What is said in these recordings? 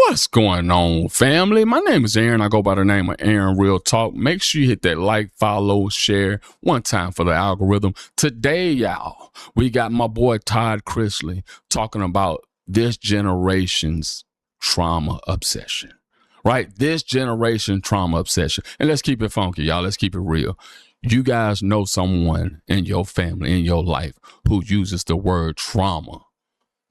What's going on, family? My name is Aaron. I go by the name of Aaron Real Talk. Make sure you hit that like, follow, share one time for the algorithm. Today, y'all, we got my boy Todd Chrisley talking about this generation's trauma obsession, right? This generation trauma obsession. And let's keep it funky, y'all. Let's keep it real. You guys know someone in your family, in your life, who uses the word trauma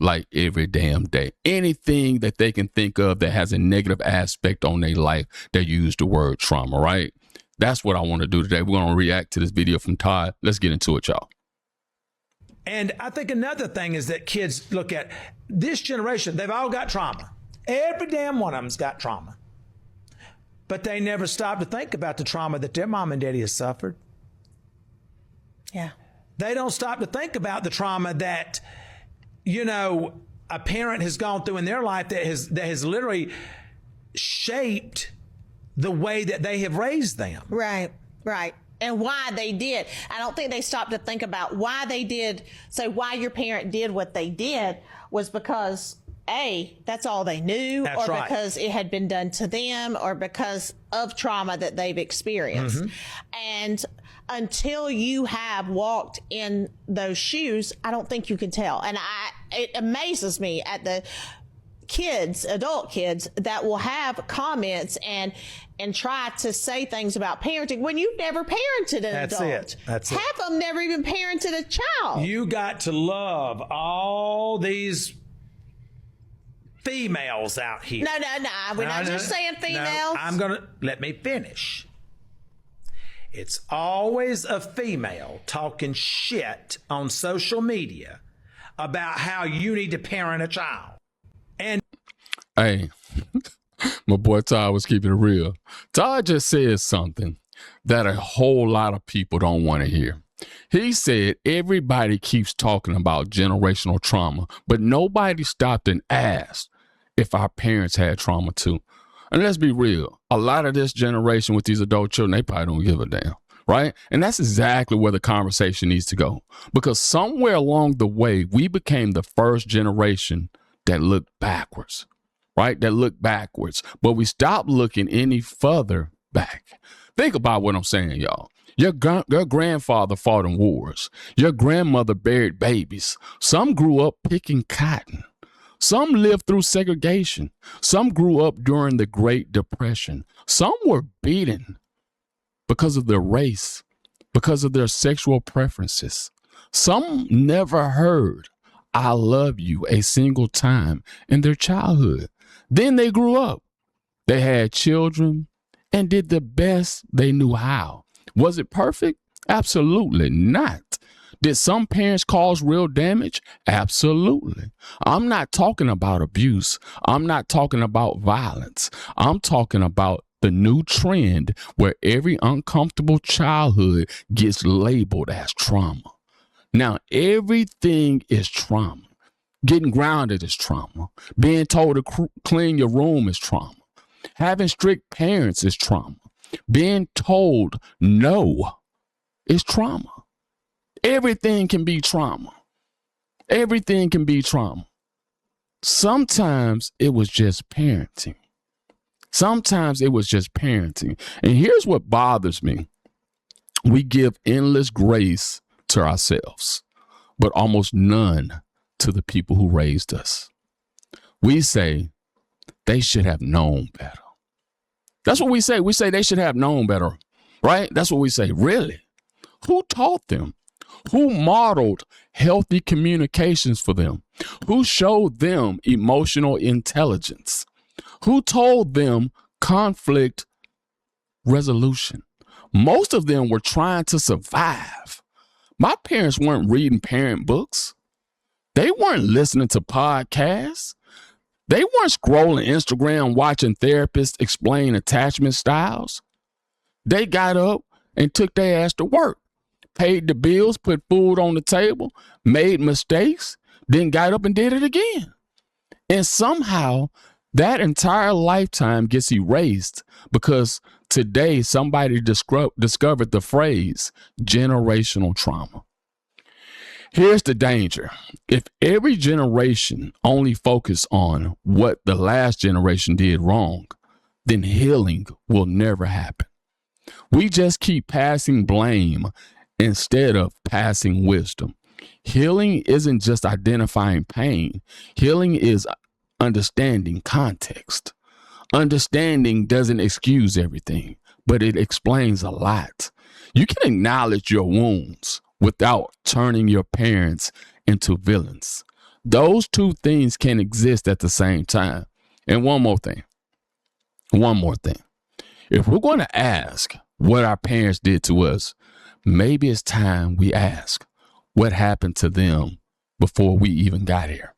like every damn day. Anything that they can think of that has a negative aspect on their life, they use the word trauma, right? That's what I want to do today. We're going to react to this video from Todd. Let's get into it, y'all. And I think another thing is that kids look at this generation, they've all got trauma. Every damn one of them's got trauma. But they never stop to think about the trauma that their mom and daddy has suffered. Yeah. They don't stop to think about the trauma that, you know, a parent has gone through in their life that has literally shaped the way that they have raised them. Right, right. And why they did. I don't think they stopped to think about why they did. So why your parent did what they did was because that's all they knew, That's or right. because it had been done to them, or because of trauma that they've experienced. And until you have walked in those shoes, I don't think you can tell. And it amazes me at the kids, adult kids, that will have comments and try to say things about parenting when you've never parented an adult. That's it. Half of them never even parented a child. You got to love all these females out here. No. We're not just saying females. Let me finish. It's always a female talking shit on social media about how you need to parent a child. And Hey, my boy Todd was keeping it real. Todd just said something that a whole lot of people don't want to hear. He said everybody keeps talking about generational trauma, but nobody stopped and asked if our parents had trauma too. And let's be real, a lot of this generation with these adult children, they probably don't give a damn, right? And that's exactly where the conversation needs to go. Because somewhere along the way, we became the first generation that looked backwards, right? That looked backwards. But we stopped looking any further back. Think about what I'm saying, y'all. Your grandfather fought in wars. Your grandmother buried babies. Some grew up picking cotton. Some lived through segregation. Some grew up during the Great Depression. Some were beaten because of their race, because of their sexual preferences. Some never heard "I love you" a single time in their childhood. Then they grew up. They had children and did the best they knew how. Was it perfect? Absolutely not. Did some parents cause real damage? Absolutely. I'm not talking about abuse. I'm not talking about violence. I'm talking about the new trend where every uncomfortable childhood gets labeled as trauma. Now, everything is trauma. Getting grounded is trauma. Being told to clean your room is trauma. Having strict parents is trauma. Being told no is trauma. Everything can be trauma. Everything can be trauma. Sometimes it was just parenting. Sometimes it was just parenting. And here's what bothers me. We give endless grace to ourselves, but almost none to the people who raised us. We say they should have known better. That's what we say. We say they should have known better, right? That's what we say. Really? Who taught them? Who modeled healthy communications for them? Who showed them emotional intelligence? Who told them conflict resolution? Most of them were trying to survive. My parents weren't reading parent books. They weren't listening to podcasts. They weren't scrolling Instagram watching therapists explain attachment styles. They got up and took their ass to work, paid the bills, put food on the table, made mistakes, then got up and did it again. And somehow that entire lifetime gets erased because today somebody discovered the phrase generational trauma. Here's the danger. If every generation only focus on what the last generation did wrong, then healing will never happen. We just keep passing blame instead of passing wisdom. Healing isn't just identifying pain. Healing is understanding context. Understanding doesn't excuse everything, but it explains a lot. You can acknowledge your wounds without turning your parents into villains. Those two things can exist at the same time. And one more thing. If we're going to ask what our parents did to us, maybe it's time we ask what happened to them before we even got here.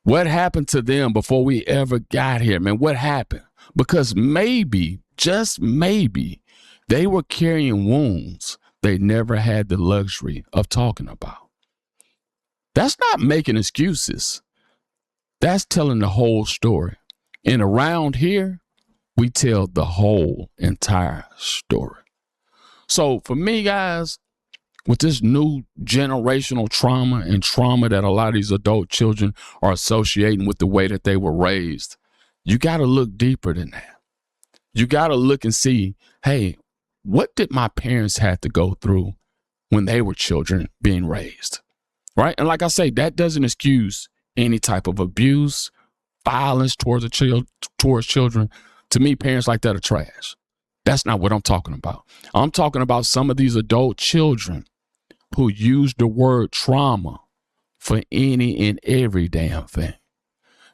What happened to them before we ever got here, man? What happened? Because maybe, just maybe, they were carrying wounds they never had the luxury of talking about. That's not making excuses. That's telling the whole story. And around here, we tell the whole entire story. So for me, guys, with this new generational trauma and trauma that a lot of these adult children are associating with the way that they were raised, you got to look deeper than that. You got to look and see, hey, what did my parents have to go through when they were children being raised? Right? And like I say, that doesn't excuse any type of abuse, violence towards children. To me, parents like that are trash. That's not what I'm talking about. I'm talking about some of these adult children who use the word trauma for any and every damn thing.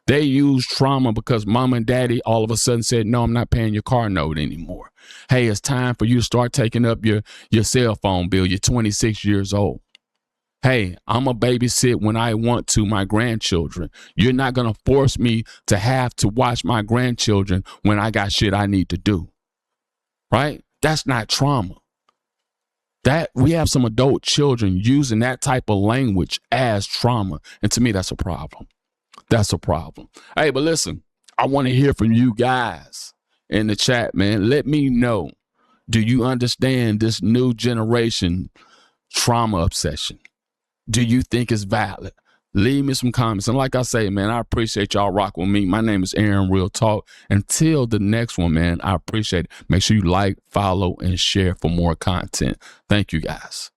They use trauma because mom and daddy all of a sudden said, no, I'm not paying your car note anymore. Hey, it's time for you to start taking up your cell phone bill. You're 26 years old. Hey, I'm a babysit when I want to my grandchildren. You're not going to force me to have to watch my grandchildren when I got shit I need to do. Right? That's not trauma. That we have some adult children using that type of language as trauma. And to me, that's a problem. That's a problem. Hey, but listen, I want to hear from you guys in the chat, man. Let me know. Do you understand this new generation trauma obsession? Do you think it's valid? Leave me some comments. And like I say, man, I appreciate y'all rocking with me. My name is Aaron Real Talk. Until the next one, man, I appreciate it. Make sure you like, follow, and share for more content. Thank you, guys.